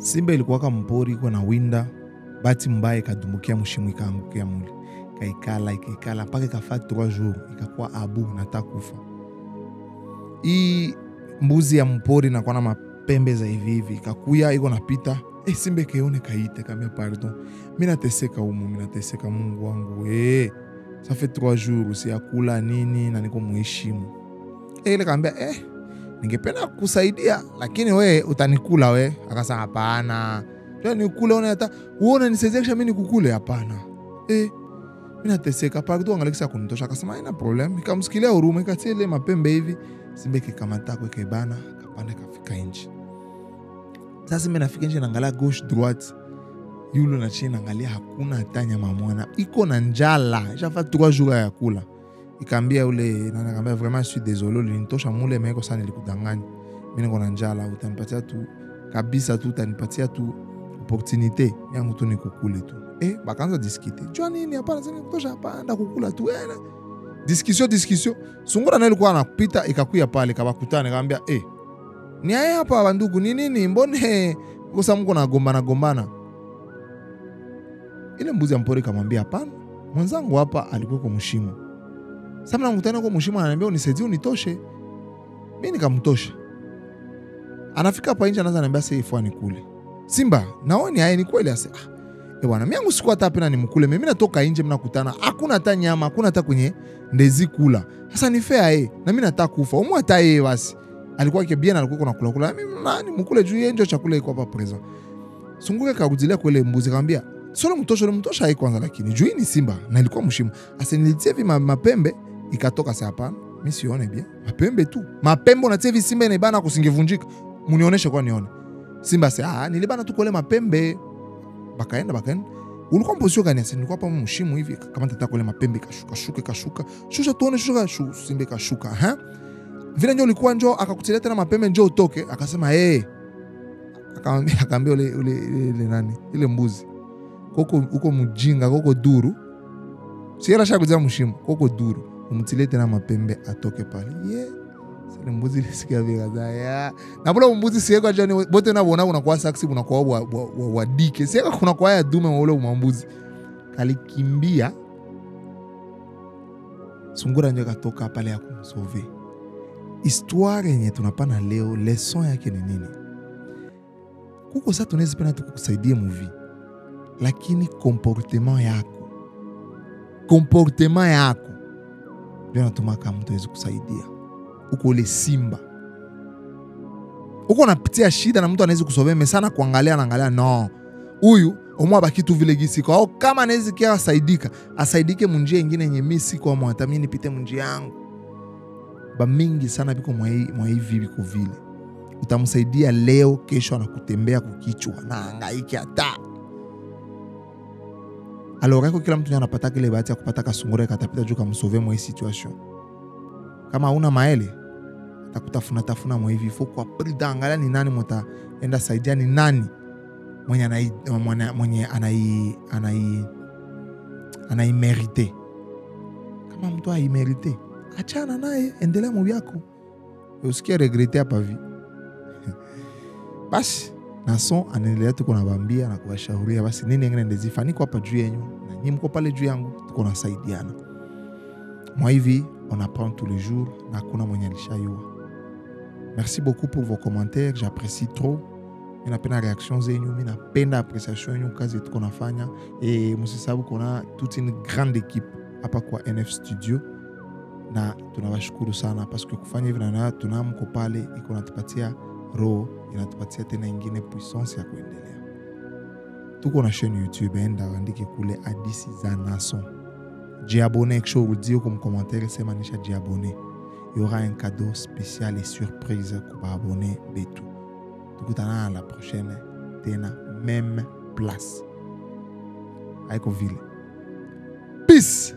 Simba ilikuwa kama mpori iko na winda, bati mbaya ikadumbukia mshimu ikaangukia muli. Ikaikala mpaka ikafaa 3 jours ikakuwa abu nataka kufa. Hii mbuzi ya mpori inakuwa na mapembe za hivi hivi, ikakuya iko napita. Simba ikaone kaite kama pardon. Mimi nateseka humu, mimi nateseka Mungu wangu. Ça fait 3 jours siakula nini na niko muheshimu. Ile kaambia ningependa kukusaidia lakini we utanikula we. Akasema hapana. Ndio nikule hata uone nisaidia kisha mimi nikukule hapana. Mimi nateseka pardon angalekisa kunitosha. Akasema haina problem. Nikamsikilia huruma ikatia ile mapembe hivi. Simba ikikamata kwa ikibana kapanda kafika nje. Sasa mimi nafika nje naangalia gauche droite. Yule na chini naangalia hakuna hata nyama mwana. Iko na njala. Ishafa 3 jours ya kula. Ikaambia ule na nikamwambia vraiment je suis désolé ulinitosha mule meko sana nilikudanganya. Mimi niko na njala utanipatia tu kabisa tu utanipatia tu opportunité yangu tu nikukule tu. Bakaanza discuter. Jua nini hapana sasa nikutosha hapa nda kukula tu. Discussion. Sungura naye alikuwa anapita ikakuya pale kabakutana nikamwambia ni haya hapa bandugu ni nini mbone kosa mko na gombana. Ile mbuzi ya mpori kamwambia hapana. Mwanzangu hapa alikuwa kwa mshimo. Sasa mnakutana kwa mshimo ananiambia unisaidie unitoshe. Mimi nikamtosha. Anafika hapa nje anaanza ananiambia sasa ifua nikule. Simba naoni haya ni kweli ase. Bwana mimi yangu siku hata hapa nimkule. Mimi natoka nje mnakutana. Hakuna hata nyama, hakuna hata kwenye ndezi kula. Sasa ni fair na mimi nataka kufa. Umu hata yeye basi. Alikuwa kibiana alikuwa kuna kula. Mimi nani mkule juu yeye ndio chakula iko hapa present. Sunguke karudilia kwa ile mbuzi akamwambia solo mtosha hii kwanza lakini juu ni simba na ilikuwa mshimu. Asenilitie hivi mapembe ikatoka sasa hapana. Mimi sione bien. Mapembe tu. Mapembe unatia hivi simba inaibana kusingevunjika. Munionyeshe kwa nione. Simba sasa nilibana tu kule mapembe. Bakaenda. Ulikuwa mposio gani sasa nilikuwa hapa mshimu hivi kama nataka kule mapembe kashuka. Shusha tuone simba kashuka. Vile ndio ulikuwa njoo akakutilia tena mapembe njoo utoke akasema akaambia ile nani ile mbuzi. Koko mjinga koko duru. Siera shakuzia mshimu koko duru. Umtile tena mapembe atoke pale. Sile mbuzi lisikia vile kadhaa. Na bora mbuzi sieka jani bote na bona unakuwa saksi unakuwa wadike. Sieka kuna kwa ya dume wa ule mbuzi. Kalikimbia. Sungura ndio katoka pale ya kumsove. Histoire yenye tunapana leo leson yake ni nini? Kuko sasa tunaweza pena tukusaidie movie. Lakini comportement yako ndio natumaka mtu aweze kusaidia. Uko ule simba. Uko unapitia shida na mtu anaweza kusoveme sana kuangalia no. Huyu omwa baki tu vile gisi kwa kama anaweza kia asaidike munjia nyingine yenye mimi siko kwa hata mimi nipite munjia yangu. Ba mingi sana biko mwa hivi biko vile. Utamsaidia leo kesho anakutembea kukichwa na hangaiki hata. Alors yako kila mtu anapata kile bahati ya kupata kasungura katapita juu kamsove mwa hii situation. Kama una maele atakutafuna mwa hivi faut kwa prida angalia ni nani mtaenda saidia ni nani mwenye anai merite. Kama mtu haimerite achana naye endelea mambo yako. Usikie regretter hapa vi. Basi nason anaendelea tuko nabambia na kuwashauria basi nini ngine ndezifani kwa hapa juu yenu na nyinyi mko pale juu yangu tuko nasaidiana. Moi hivi on apprend tous les jours na kuna mwenye alishayua. Merci beaucoup pour vos commentaires, j'apprécie trop. Ninapenda réaction zenyu, ninapenda appréciation yenu kazi tuko nafanya et msisahau kuna toute une grande équipe hapa kwa NF Studio. Na tunawashukuru sana parce que kufanya hivi na tunamko pale iko natupatia roho inatupatia tena ingine puissance ya kuendelea. Tuko na chaîne YouTube enda andike kule Hadisi za Nason. Jiabonne kisho udio comme commentaire sema nisha jiabonne. Il y aura un cadeau spécial et surprise pour abonner betu. Tukutana la prochaine tena même place. Aiko vile. Peace.